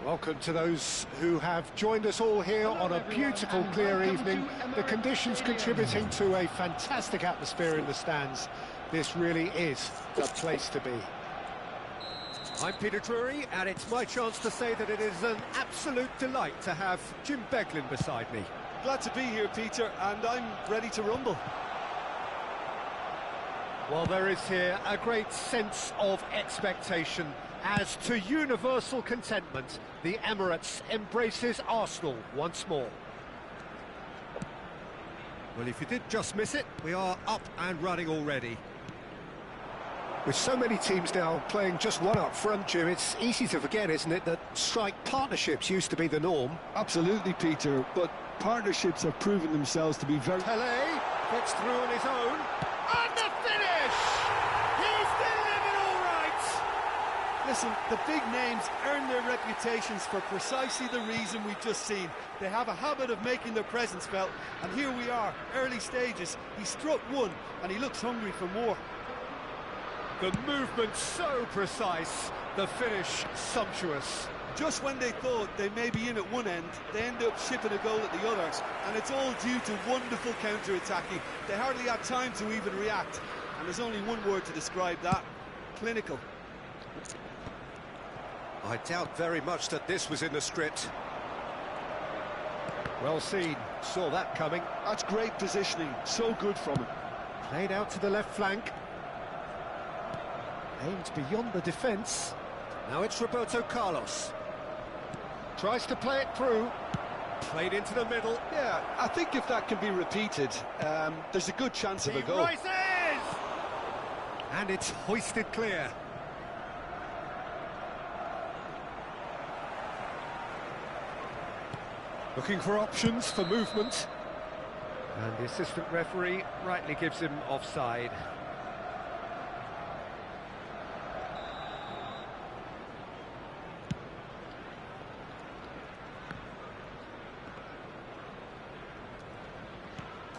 Welcome to those who have joined us all here on a beautiful, clear evening. The conditions contributing to a fantastic atmosphere in the stands. This really is the place to be. I'm Peter Drury, and it's my chance to say that it is an absolute delight to have Jim Beglin beside me. Glad to be here, Peter, and I'm ready to rumble. Well, there is here a great sense of expectation. As to universal contentment, the Emirates embraces Arsenal once more. Well, if you did just miss it, we are up and running already. With so many teams now playing just one up front, Jim, it's easy to forget, isn't it, that strike partnerships used to be the norm. Absolutely, Peter, but partnerships have proven themselves to be very... Pelé gets through on his own, and the finish! He's delivered all right! Listen, the big names earn their reputations for precisely the reason we've just seen. They have a habit of making their presence felt, and here we are, early stages. He struck one, and he looks hungry for more. The movement so precise, the finish sumptuous. Just when they thought they may be in at one end, they end up shipping a goal at the other, and it's all due to wonderful counter-attacking. They hardly had time to even react, and there's only one word to describe that: clinical. I doubt very much that this was in the script. Well seen, saw that coming. That's great positioning, so good from him. Played out to the left flank. Aimed beyond the defence. Now it's Roberto Carlos. Tries to play it through. Played into the middle. Yeah, I think if that can be repeated, there's a good chance of a goal. Rises! And it's hoisted clear. Looking for options for movement. And the assistant referee rightly gives him offside.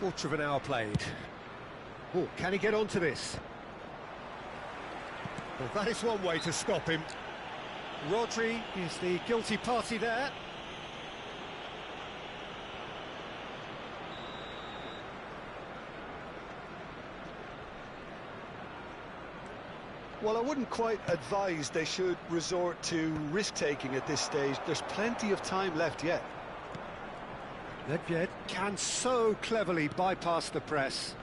Quarter of an hour played. Oh, can he get onto this? Well, that is one way to stop him. Rodri is the guilty party there. Well, I wouldn't quite advise they should resort to risk-taking at this stage. There's plenty of time left yet. Nedved can so cleverly bypass the press.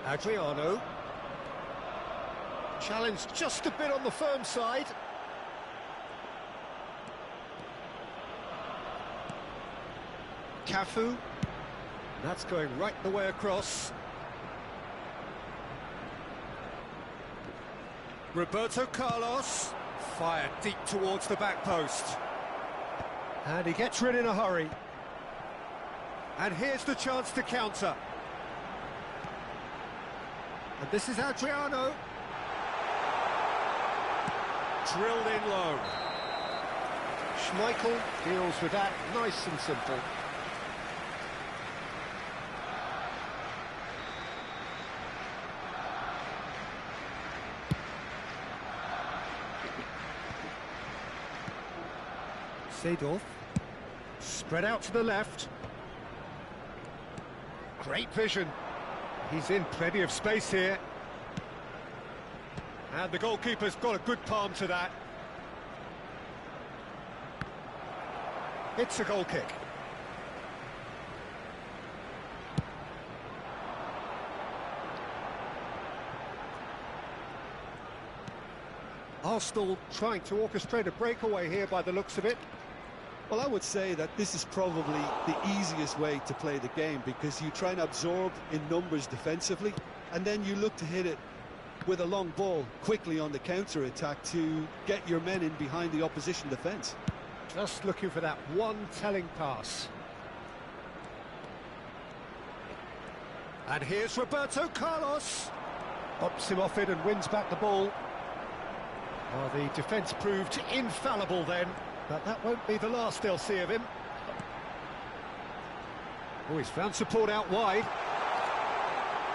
Adriano. Challenged just a bit on the firm side. Cafu. That's going right the way across. Roberto Carlos. Fired deep towards the back post. And he gets rid in a hurry. And here's the chance to counter. And this is Adriano. Drilled in low. Schmeichel deals with that nice and simple. Seedorf, spread out to the left. Great vision. He's in plenty of space here. And the goalkeeper's got a good palm to that. It's a goal kick. Arsenal trying to orchestrate a breakaway here by the looks of it. Well, I would say that this is probably the easiest way to play the game, because you try and absorb in numbers defensively, and then you look to hit it with a long ball quickly on the counter-attack to get your men in behind the opposition defence. Just looking for that one telling pass. And here's Roberto Carlos. Ups him off it and wins back the ball. Well, the defence proved infallible then. But that won't be the last they'll see of him. Oh, he's found support out wide.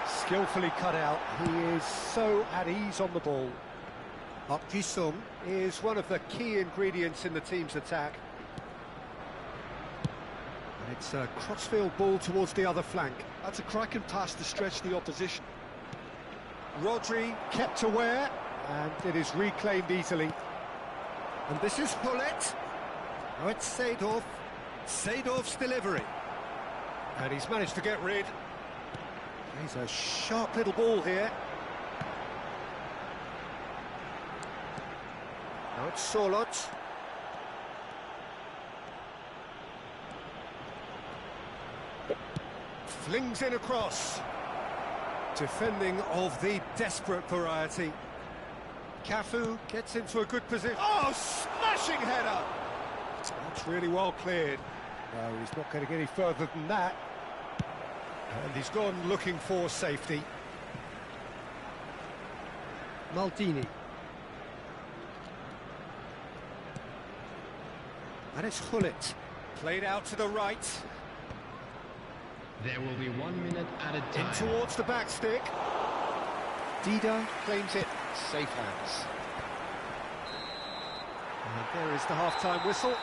Skillfully cut out. He is so at ease on the ball. Park Ji-sung is one of the key ingredients in the team's attack. And it's a crossfield ball towards the other flank. That's a cracking pass to stretch the opposition. Rodri kept aware, and it is reclaimed easily. And this is Hullet. Now it's Seedorf. Seedorf's delivery. And he's managed to get rid. He's a sharp little ball here. Now it's Sorloth. Flings in across. Defending of the desperate variety. Cafu gets into a good position. Oh, smashing header! That's really well cleared. No, he's not going to get any further than that. And he's gone looking for safety. Maldini. And it's Hullet. Played out to the right. There will be 1 minute at a time. In towards the back stick. Dida claims it. Safe hands. And there is the half-time whistle.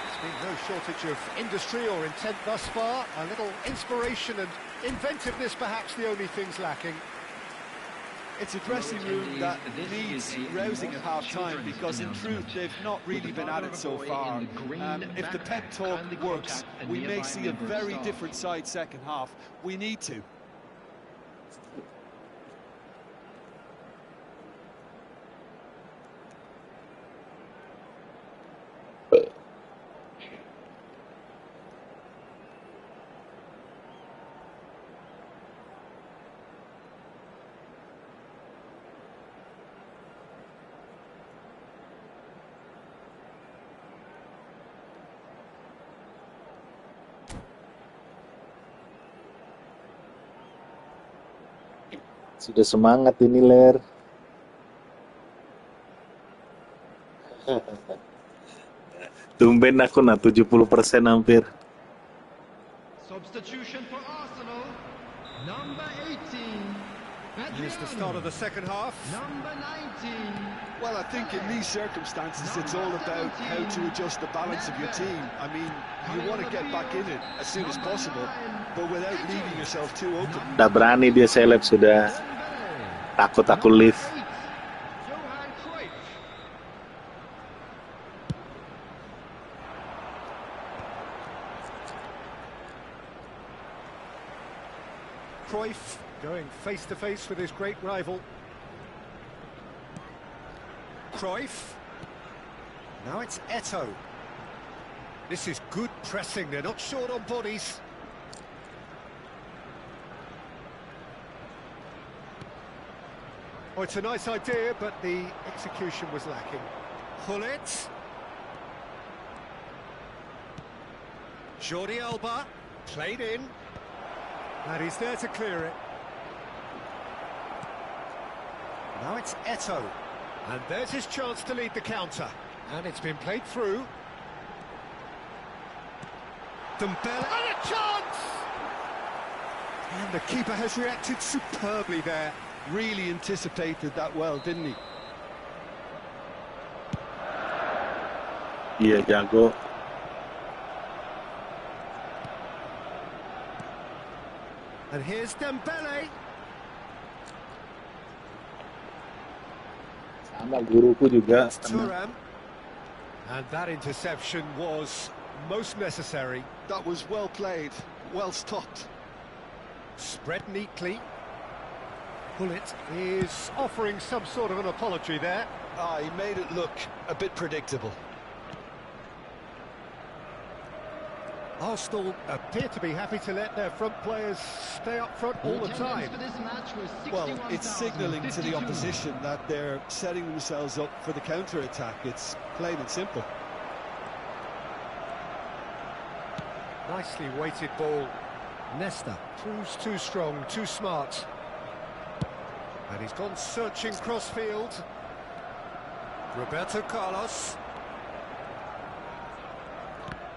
There's been no shortage of industry or intent thus far. A little inspiration and inventiveness, perhaps the only things lacking. It's a dressing room that needs rousing at half-time because, in truth, they've not really been at it so far. If the pep talk works, we may see a very different side second half. We need to. Sudah semangat ini, Ler. Tumben aku 70% hampir. Substitution for Arsenal. Number 18. Here's the start of the second half. Number 19. Well, I think in these circumstances, it's all about how to adjust the balance of your team. I mean, you want to get back in it as soon as possible, but without leaving yourself too open. Udah berani dia seleb, sudah takut aku lift. Cruyff going face-to-face with his great rival. Cruyff. Now it's Eto'o. This is good pressing, they're not short on bodies. Oh, it's a nice idea, but the execution was lacking. Hullet. Jordi Alba, played in. And he's there to clear it. Now it's Eto'o. And there's his chance to lead the counter. And it's been played through. Dembele, and a chance! And the keeper has reacted superbly there. Really anticipated that well, didn't he? Iya, jago. And here's Dembele. Sama guruku juga. Tutor. And that interception was most necessary. That was well played, well stopped. Spread neatly. Hullet is offering some sort of an apology there. He made it look a bit predictable. Arsenal appear to be happy to let their front players stay up front all the time. Well, it's signalling to the opposition that they're setting themselves up for the counter-attack. It's plain and simple. Nicely weighted ball. Nesta proves too strong, too smart. And he's gone searching crossfield. Roberto Carlos.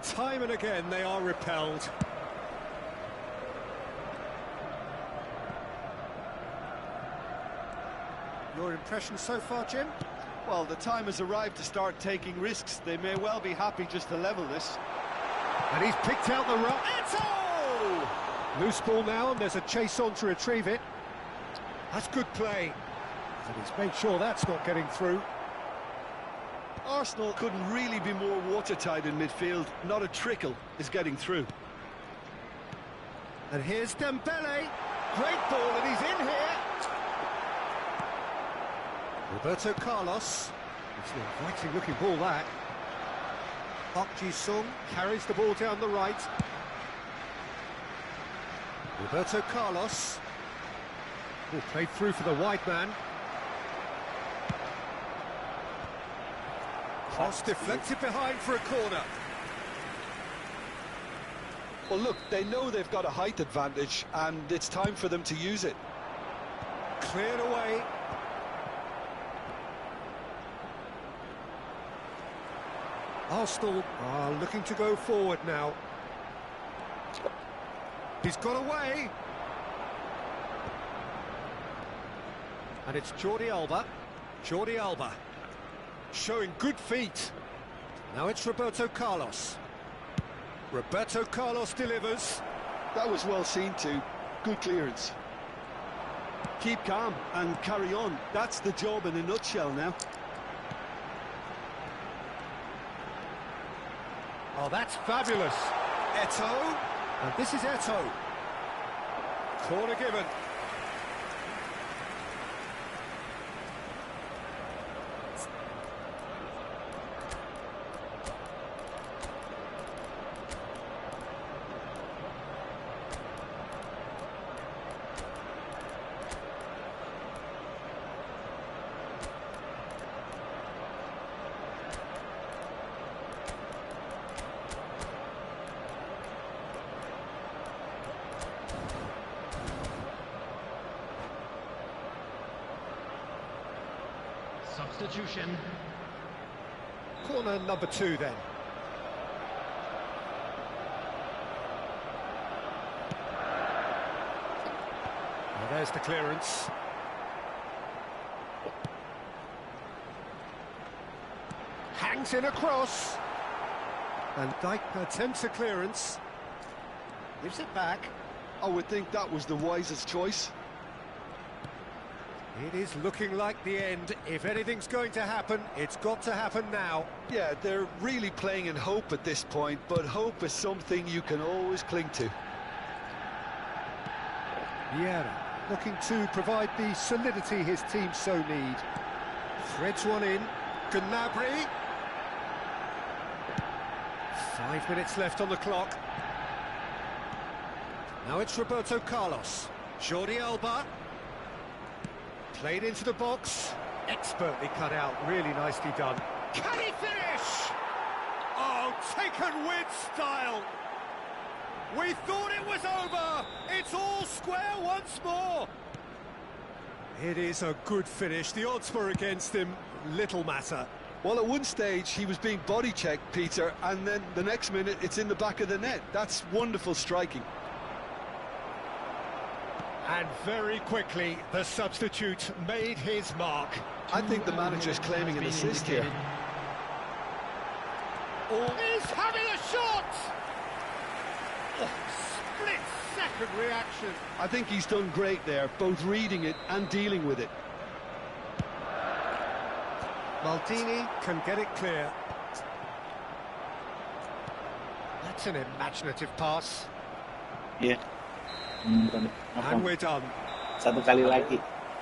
Time and again they are repelled. Your impression so far, Jim? Well, the time has arrived to start taking risks. They may well be happy just to level this. And he's picked out the rock. Eto! Loose ball now, and there's a chase on to retrieve it. That's good play. And he's made sure that's not getting through. Arsenal couldn't really be more watertight in midfield. Not a trickle is getting through. And here's Dembele. Great ball, and he's in here. Roberto Carlos. It's an inviting looking ball, that. Park Ji-sung carries the ball down the right. Roberto Carlos. Ball played through for the wide man. Cross deflected behind for a corner. Well, look, they know they've got a height advantage, and it's time for them to use it. Cleared away. Arsenal are looking to go forward now. He's got away. And it's Jordi Alba. Jordi Alba. Showing good feet. Now it's Roberto Carlos. Roberto Carlos delivers. That was well seen too. Good clearance. Keep calm and carry on. That's the job in a nutshell now. Oh, that's fabulous. Eto. And this is Eto. Corner given. Substitution. Corner number 2 then. Well, there's the clearance. Hangs in a cross. And Dijk attempts a clearance. Gives it back. I would think that was the wisest choice. It is looking like the end. If anything's going to happen, it's got to happen now. Yeah, they're really playing in hope at this point, but hope is something you can always cling to. Vieira looking to provide the solidity his team so need. Threads one in. Gnabry. 5 minutes left on the clock. Now it's Roberto Carlos. Jordi Alba. Played into the box. Expertly cut out. Really nicely done. Can he finish? Oh, taken with style. We thought it was over. It's all square once more. It is a good finish. The odds were against him. Little matter. Well, at one stage, he was being body-checked, Peter, and then the next minute, it's in the back of the net. That's wonderful striking. And very quickly, the substitute made his mark. I think the manager's claiming an assist here. Oh, he's having a shot! Oh, split-second reaction. I think he's done great there, both reading it and dealing with it. Maldini can get it clear. That's an imaginative pass. Iya. And we're done. Satu kali lagi.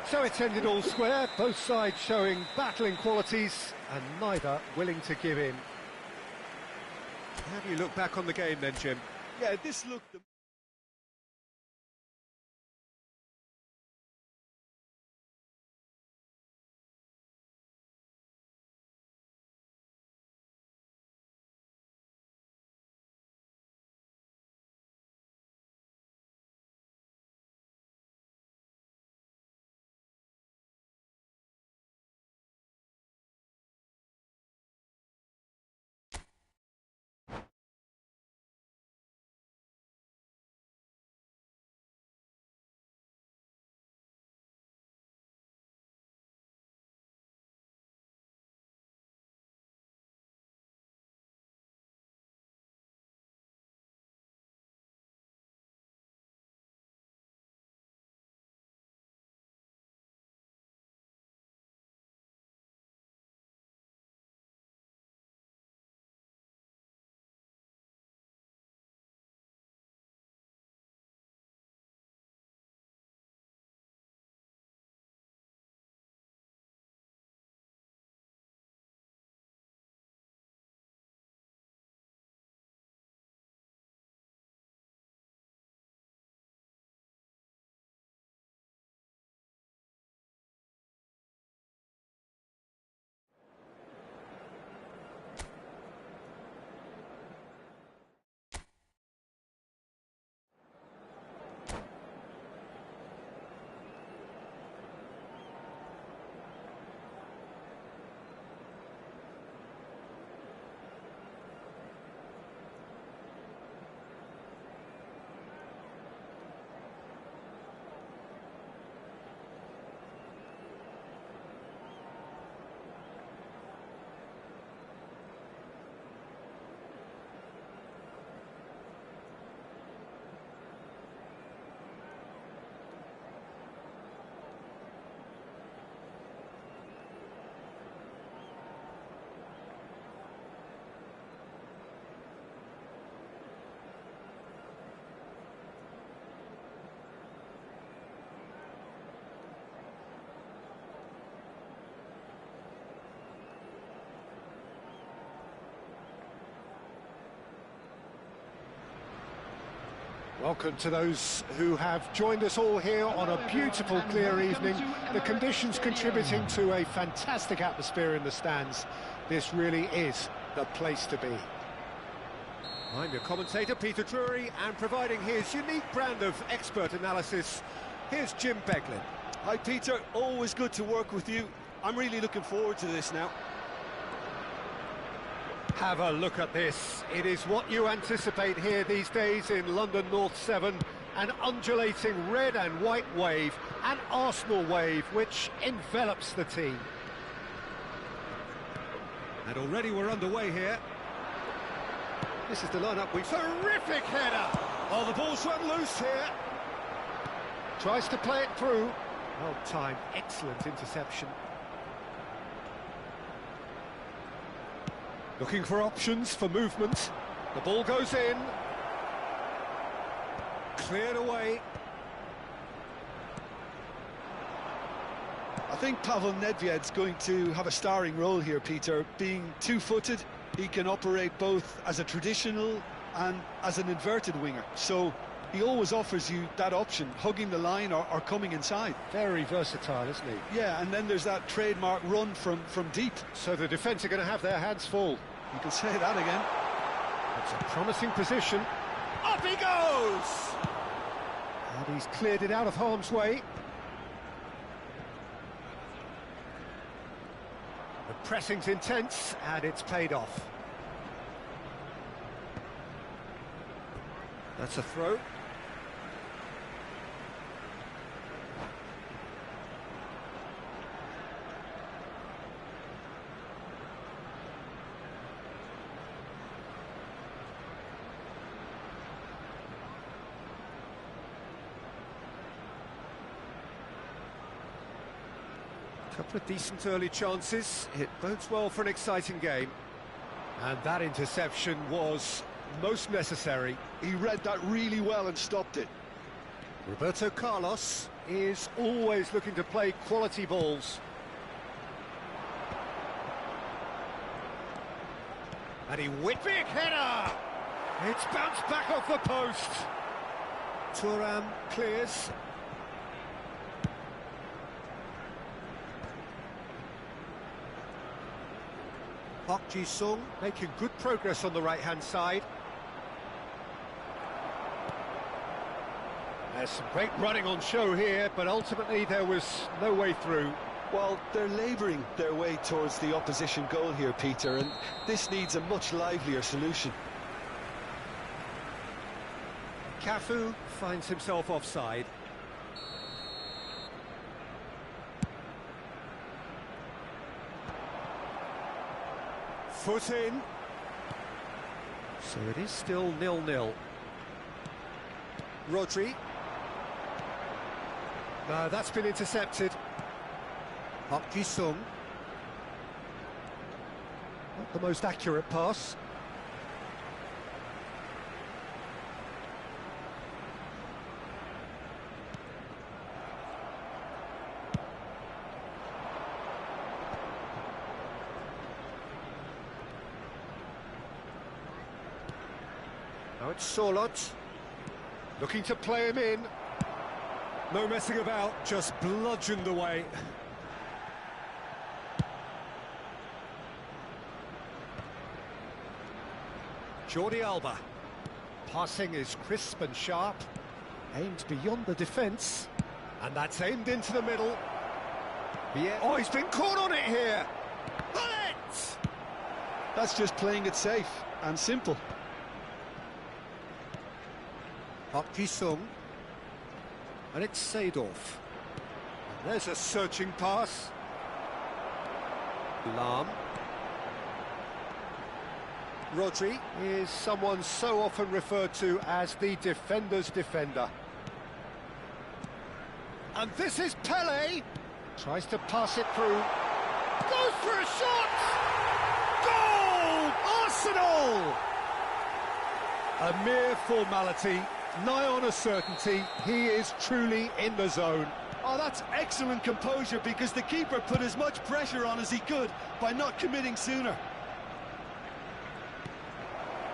So it's ended all square, both sides showing battling qualities and neither willing to give in. How do you look back on the game then, Jim? Yeah, this looked... Welcome to those who have joined us all here on a beautiful, clear evening. The conditions contributing to a fantastic atmosphere in the stands. This really is the place to be. I'm your commentator, Peter Drury, and providing his unique brand of expert analysis, here's Jim Beglin. Hi Peter, always good to work with you. I'm really looking forward to this now. Have a look at this. It is what you anticipate here these days in London North 7. An undulating red and white wave, an Arsenal wave which envelops the team. And already we're underway here. This is the lineup. Terrific header! Oh, the ball's run loose here. Tries to play it through. Well timed, excellent interception. Looking for options for movement. The ball goes in. Cleared away. I think Pavel Nedved's going to have a starring role here, Peter. Being two-footed, he can operate both as a traditional and as an inverted winger. So he always offers you that option, hugging the line or coming inside. Very versatile, isn't he? Yeah, and then there's that trademark run from deep. So the defence are going to have their hands full. You can say that again. It's a promising position. Up he goes! And he's cleared it out of harm's way. The pressing's intense, and it's paid off. That's a throw. Couple of decent early chances. It bodes well for an exciting game. And that interception was most necessary. He read that really well and stopped it. Roberto Carlos is always looking to play quality balls. And he big header! It's bounced back off the post. Tutor clears. Park Ji-sung making good progress on the right-hand side. There's some great running on show here, but ultimately there was no way through. Well, they're labouring their way towards the opposition goal here, Peter, and this needs a much livelier solution. Cafu finds himself offside. Foot in. So it is still 0-0. Rodri. No, that's been intercepted. Park Ji-sung. Not the most accurate pass. Now it's Sorlot, looking to play him in. No messing about, just bludgeoned away. Jordi Alba. Passing is crisp and sharp. Aimed beyond the defence. And that's aimed into the middle. Yeah. Oh, he's been caught on it here. Bullet! That's just playing it safe and simple. Park Ji-sung, and it's Seedorf. There's a searching pass. Lahm. Rodri is someone so often referred to as the defender's defender. And this is Pele. Tries to pass it through. Goes for a shot! Goal! Arsenal! A mere formality. Nigh on a certainty, he is truly in the zone. Oh, that's excellent composure because the keeper put as much pressure on as he could by not committing sooner.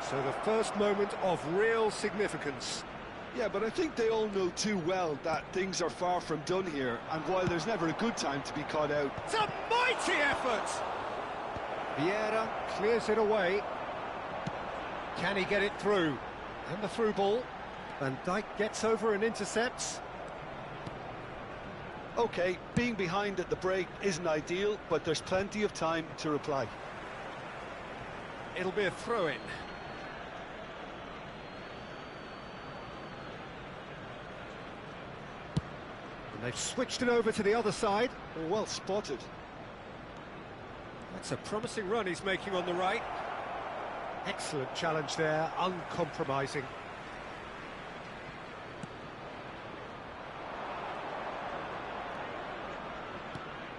So the first moment of real significance. Yeah, but I think they all know too well that things are far from done here, and while there's never a good time to be caught out... It's a mighty effort! Vieira clears it away. Can he get it through? And the through ball. Van Dijk gets over and intercepts. OK, being behind at the break isn't ideal, but there's plenty of time to reply. It'll be a throw-in. And they've switched it over to the other side. Oh, well spotted. That's a promising run he's making on the right. Excellent challenge there, uncompromising.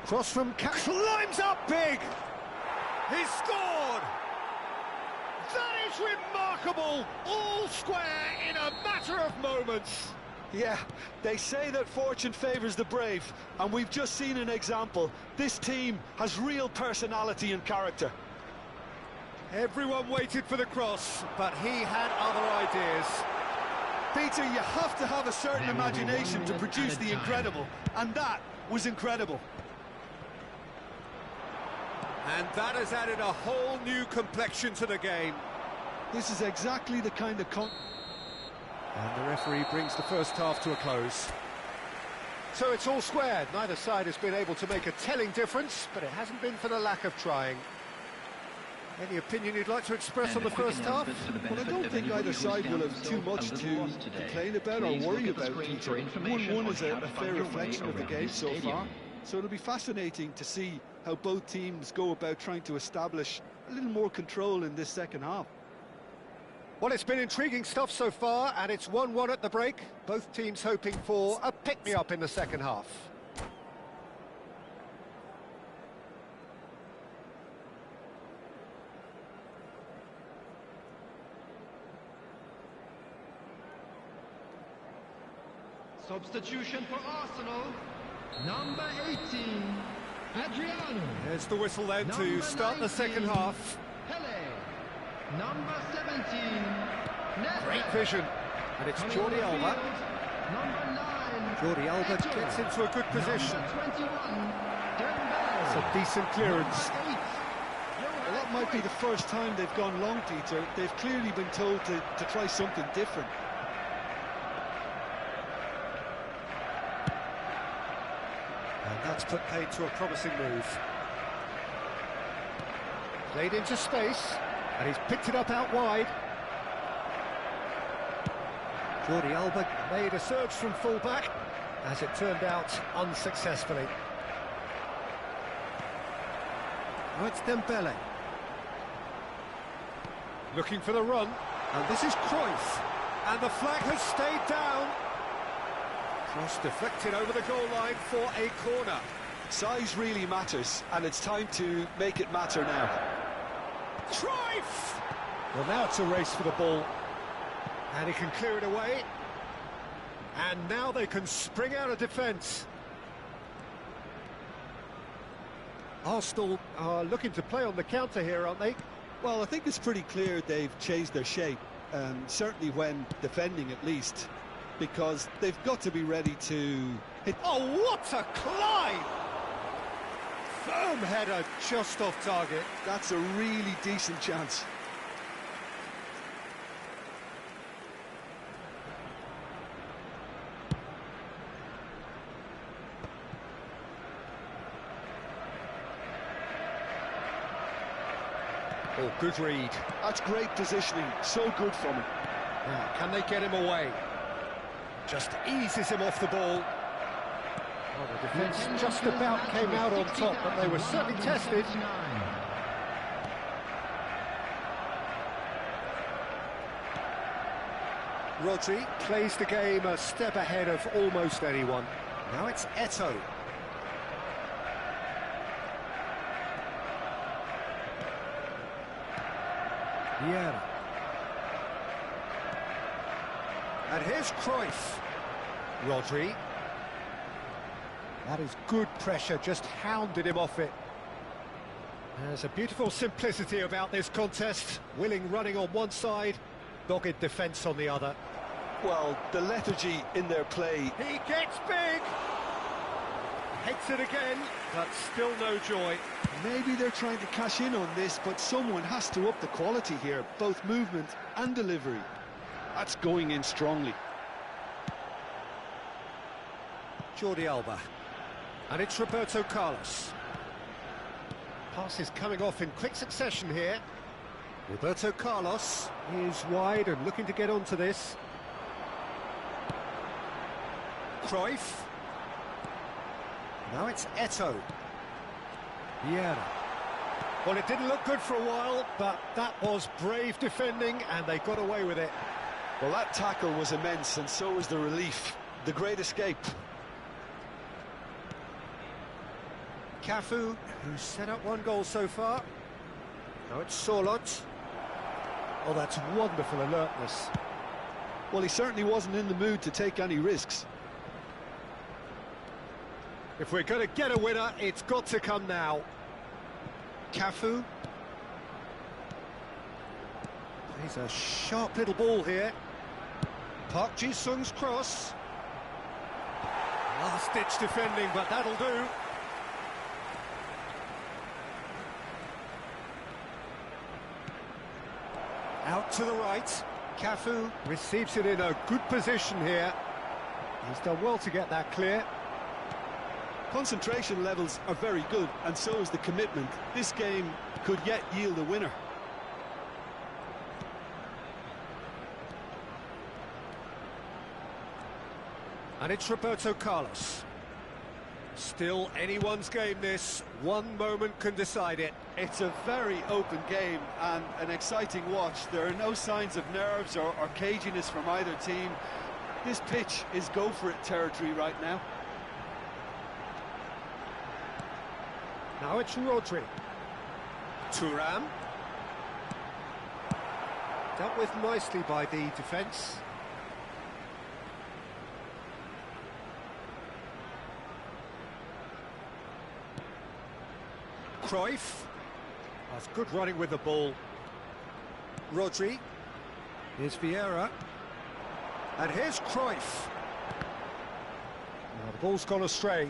Cross from climbs up big! He's scored! That is remarkable! All square in a matter of moments! Yeah, they say that fortune favours the brave, and we've just seen an example. This team has real personality and character. Everyone waited for the cross, but he had other ideas. Peter, you have to have a certain imagination to produce the incredible, and that was incredible. And that has added a whole new complexion to the game. This is exactly the kind of And the referee brings the first half to a close. So it's all squared. Neither side has been able to make a telling difference, but it hasn't been for the lack of trying. Any opinion you'd like to express on the first half? Well, I don't think either side will have too much to complain about or worry about, Peter. 1-1 is a fair reflection of the game so far. So it'll be fascinating to see how both teams go about trying to establish a little more control in this second half. Well, it's been intriguing stuff so far, and it's 1-1 at the break. Both teams hoping for a pick-me-up in the second half. Substitution for Arsenal, number 18, Adriano. There's the whistle then Number to start the second 19, half. Pele. Number 17, Neves. Great vision. And it's Coming Jordi on the Alba. field, number 9, Jordi Alba Tutor. gets into a good position. Number 21, It's Dembele. a decent clearance. Number 8, Well, that might be the first time they've gone long, Peter. They've clearly been told to try something different. And that's put paid to a promising move. Played into space, and he's picked it up out wide. Jordi Alba made a surge from full-back, as it turned out, unsuccessfully. Now it's Dembele. Looking for the run, and this is Cruyff. And the flag has stayed down. Cross deflected over the goal line for a corner. Size really matters, and it's time to make it matter now. Cruyff! Well, now it's a race for the ball. And he can clear it away. And now they can spring out of defence. Arsenal are looking to play on the counter here, aren't they? Well, I think it's pretty clear they've changed their shape, certainly when defending at least, because they've got to be ready to hit... Oh, what a climb! Firm header just off target. That's a really decent chance. Oh, good read. That's great positioning, so good from him. Now, can they get him away? Just eases him off the ball. Well, the defence just about came out on top, but they were certainly tested. Rodri plays the game a step ahead of almost anyone. Now it's Eto'o. Vieira. And here's Cruyff. Rodri. That is good pressure, just hounded him off it. There's a beautiful simplicity about this contest. Willing running on one side, dogged defence on the other. Well, the lethargy in their play. He gets big! Hits it again, but still no joy. Maybe they're trying to cash in on this, but someone has to up the quality here, both movement and delivery. That's going in strongly. Jordi Alba. And it's Roberto Carlos. Pass is coming off in quick succession here. Roberto Carlos is wide and looking to get onto this. Cruyff. Now it's Eto'o. Vieira. Well, it didn't look good for a while, but that was brave defending, and they got away with it. Well, that tackle was immense, and so was the relief. The great escape. Cafu, who's set up one goal so far. Now it's Sorloth. Oh, that's wonderful alertness. Well, he certainly wasn't in the mood to take any risks. If we're going to get a winner, it's got to come now. Cafu. Plays a sharp little ball here. Park Ji-sung's cross. Last-ditch defending, but that'll do. Out to the right. Cafu receives it in a good position here. He's done well to get that clear. Concentration levels are very good, and so is the commitment. This game could yet yield a winner. And it's Roberto Carlos. Still anyone's game, this. One moment can decide it. It's a very open game and an exciting watch. There are no signs of nerves or caginess from either team. This pitch is go-for-it territory right now. Now it's Rodri. Thuram. Dealt with nicely by the defence. Cruyff. That's good running with the ball. Rodri. Here's Vieira. And here's Cruyff. Now the ball's gone astray.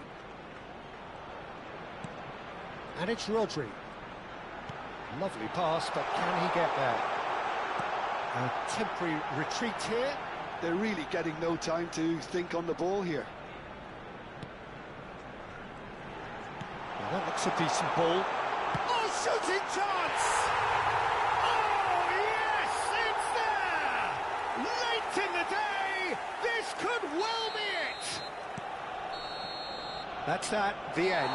And it's Rodri. Lovely pass, but can he get there? A temporary retreat here. They're really getting no time to think on the ball here. Well, that looks a decent ball. Oh, shooting chance! Oh, yes, it's there! Late in the day, this could well be it! That's that, the end.